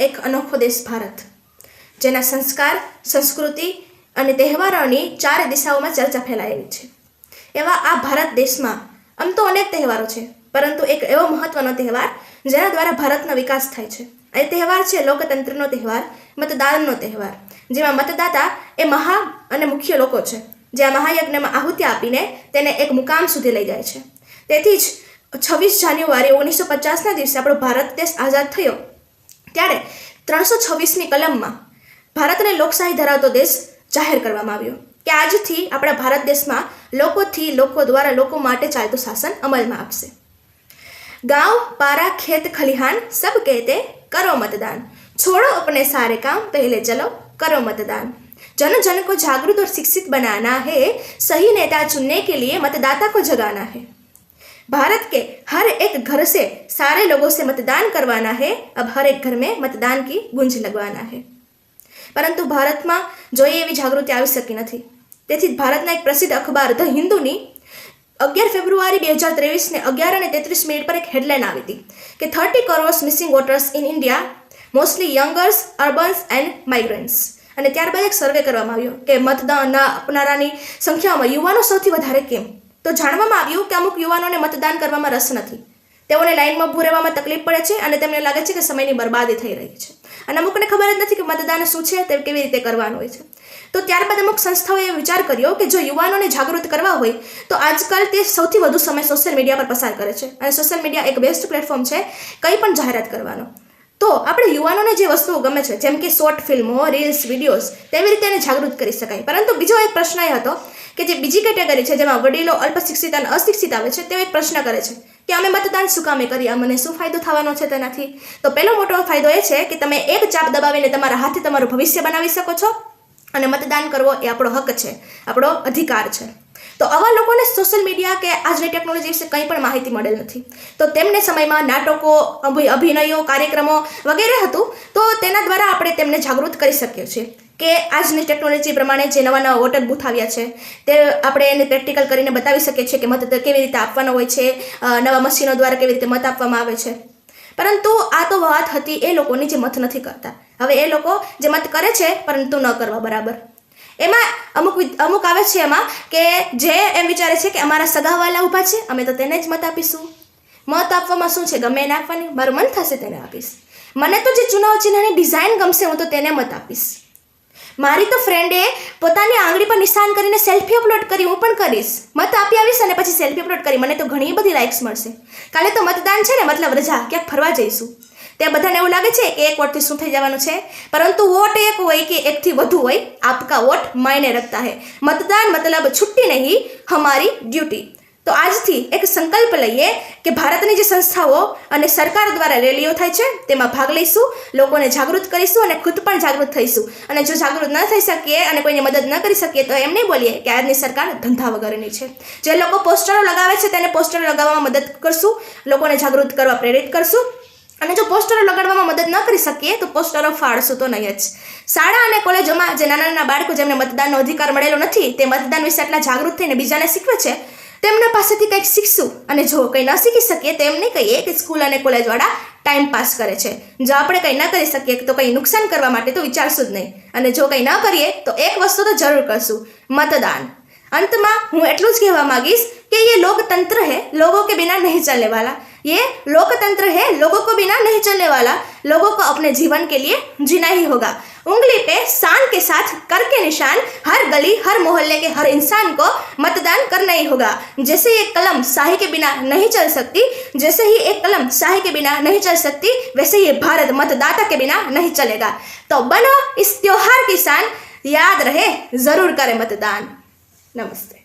એક અનોખો દેશ ભારત, જેના સંસ્કાર, સંસ્કૃતિ અને તહેવારોની ચારે દિશાઓમાં ચર્ચા ફેલાયેલી છે. એવા આ ભારત દેશમાં આમ તો અનેક તહેવારો છે, પરંતુ એક એવો મહત્વનો તહેવાર જેના દ્વારા ભારતનો વિકાસ થાય છે. એ તહેવાર છે લોકતંત્રનો તહેવાર, મતદાનનો તહેવાર, જેમાં મતદાતા એ મહા અને મુખ્ય લોકો છે, જે આ મહાયજ્ઞમાં આહુતિ આપીને તેને એક મુકામ સુધી લઈ જાય છે. તેથી જ 26 જાન્યુઆરી 1950ના દિવસે આપણો ભારત દેશ આઝાદ થયો, ત્યારે 326મી કલમમાં ભારતને લોકશાહી ધરાવતો દેશ જાહેર કરવામાં આવ્યો કે આજથી આપણા ભારત દેશમાં લોકોથી, લોકો દ્વારા, લોકો માટે ચાલતું શાસન અમલમાં આપશે. गांव पारा खेत खलिहान सब कहते करो मतदान, छोड़ो अपने सारे काम, पहले चलो करो मतदान. जन जन को जागरूक और शिक्षित बनाना है, सही नेता चुनने के लिए मतदाता को जगाना है. भारत के हर एक घर से सारे लोगों से मतदान करवाना है. अब हर एक घर में मतदान की गूंज लगवाना है. પરંતુ ભારતમાં જોઈએ એવી જાગૃતિ આવી શકી નથી. તેથી ભારતના એક પ્રસિદ્ધ અખબાર ધ હિન્દુની 11 ફેબ્રુઆરી 2023ને 11:33 પર એક હેડલાઇન આવી હતી કે 30 crores missing voters in India, mostly youngers, urbans and migrants. અને ત્યારબાદ એક સર્વે કરવામાં આવ્યો કે મતદાનના આપનારાની સંખ્યામાં યુવાનો સૌથી વધારે કેમ. તો જાણવામાં આવ્યું કે અમુક યુવાનોને મતદાન કરવામાં રસ નથી, તેઓને લાઇનમાં ઊભું રહેવામાં તકલીફ પડે છે અને તેમને લાગે છે કે સમયની બરબાદી થઈ રહી છે, અને અમુકને ખબર જ નથી કે મતદાન શું છે, તે કેવી રીતે કરવાનું હોય છે. તો ત્યારબાદ અમુક સંસ્થાઓએ વિચાર કર્યો કે જો યુવાનોને જાગૃત કરવા હોય તો આજકાલ તે સૌથી વધુ સમય સોશિયલ મીડિયા પર પસાર કરે છે, અને સોશિયલ મીડિયા એક બેસ્ટ પ્લેટફોર્મ છે કંઈ પણ જાહેરાત કરવાનો. તો આપણે યુવાનોને જે વસ્તુઓ ગમે છે, જેમ કે શોર્ટ ફિલ્મો, રીલ્સ, વિડીયોઝ, તેવી રીતે એને જાગૃત કરી શકાય. પરંતુ બીજો એક પ્રશ્ન એ હતો કે જે બીજી કેટેગરી છે, જેમાં વડીલો, અલ્પશિક્ષિત અને અશિક્ષિત આવે છે, તેઓ એક પ્રશ્ન કરે છે કે અમે મતદાન શું કામે કરીએ, મને શું ફાયદો થવાનો છે તેનાથી. તો પહેલો મોટો ફાયદો એ છે કે તમે એક ચાપ દબાવીને તમારા હાથે તમારું ભવિષ્ય બનાવી શકો છો, અને મતદાન કરવો એ આપણો હક છે, આપણો અધિકાર છે. તો આવા લોકોને સોશિયલ મીડિયા કે આજની ટેકનોલોજી વિશે કંઈ પણ માહિતી મળેલ નથી. તો તેમને સમયમાં નાટકો, અભિનયો, કાર્યક્રમો વગેરે હતું, તો તેના દ્વારા આપણે તેમને જાગૃત કરી શકીએ છીએ કે આજની ટેકનોલોજી પ્રમાણે જે નવા નવા વોટર બૂથ આવ્યા છે તે આપણે એને પ્રેક્ટિકલ કરીને બતાવી શકીએ છીએ કે મત કેવી રીતે આપવાનો હોય છે, નવા મશીનો દ્વારા કેવી રીતે મત આપવામાં આવે છે. પરંતુ આ તો વાત હતી એ લોકોની જે મત નથી કરતા. હવે એ લોકો જે મત કરે છે પરંતુ ન કરવા બરાબર. એમાં અમુક આવે છે એમાં કે જે એમ વિચારે છે કે અમારા સગાવાલા ઊભા છે, અમે તો તેને જ મત આપીશું. મત આપવામાં શું છે, ગમે એને આપવાની, મારું મન થશે તેને આપીશ. મને તો જે ચુનાવ ચિહ્નની ડિઝાઇન ગમશે હું તો તેને મત આપીશ. મારી તો ફ્રેન્ડે પોતાની આંગળી પર નિશાન કરીને સેલ્ફી અપલોડ કરી, હું પણ કરીશ. મત આપી આવીશ અને પછી સેલ્ફી અપલોડ કરી, મને તો ઘણી બધી લાઇક્સ મળશે. કાલે તો મતદાન છે ને, મતલબ રજા, ક્યાંક ફરવા જઈશું. તે બધાને એવું લાગે છે કે એક વોટથી શું થઈ જવાનું છે, પરંતુ વોટ એક હોય કે એકથી વધુ હોય, આપકા વોટ માયને રખતા હૈ. મતદાન મતલબ છુટ્ટી નહીં, હમારી ડ્યુટી. તો આજથી એક સંકલ્પ લઈએ કે ભારતની જે સંસ્થાઓ અને સરકાર દ્વારા રેલીઓ થાય છે તેમાં ભાગ લઈશું, લોકોને જાગૃત કરીશું અને ખુદ પણ જાગૃત થઈશું. અને જો જાગૃત ન થઈ શકીએ અને કોઈને મદદ ન કરી શકીએ તો એમ નહીં બોલીએ કે આજની સરકાર ધંધા વગરની છે. જે લોકો પોસ્ટરો લગાવે છે તેને પોસ્ટરો લગાવવામાં મદદ કરશું, લોકોને જાગૃત કરવા પ્રેરિત કરશું. અને જો પોસ્ટરો લગાડવામાં મદદ ન કરી શકીએ તો પોસ્ટરો ફાડશું તો નહીં જ. શાળા અને કોલેજોમાં જે નાના નાના બાળકો જેમને મતદાનનો અધિકાર મળેલો નથી, તે મતદાન વિશે આટલા જાગૃત થઈને બીજાને શીખવે છે, તેમના પાસેથી કંઈક શીખશું. અને જો કંઈ ન શીખી શકીએ તો એમ નહીં કહીએ કે સ્કૂલ અને કોલેજવાળા ટાઈમ પાસ કરે છે. જો આપણે કંઈ ન કરી શકીએ તો કંઈ નુકસાન કરવા માટે તો વિચારશું જ નહીં. અને જો કંઈ ન કરીએ તો એક વસ્તુ તો જરૂર કરશું, મતદાન. અંતમાં હું એટલું જ કહેવા માંગીશ કે ये लोकतंत्र है, लोगों के बिना नहीं चलने वाला. ये लोकतंत्र है, लोगों को बिना नहीं चलने वाला. लोगों को अपने जीवन के लिए जीना ही होगा. उंगली पे शान के साथ करके निशान, हर गली हर मोहल्ले के हर इंसान को मतदान करना ही होगा. जैसे ये कलम स्याही के बिना नहीं चल सकती, जैसे ही एक कलम स्याही के बिना नहीं चल सकती, वैसे ये भारत मतदाता के बिना नहीं चलेगा. तो बनो इस त्योहार की शान, याद रहे जरूर करें मतदान. नमस्ते.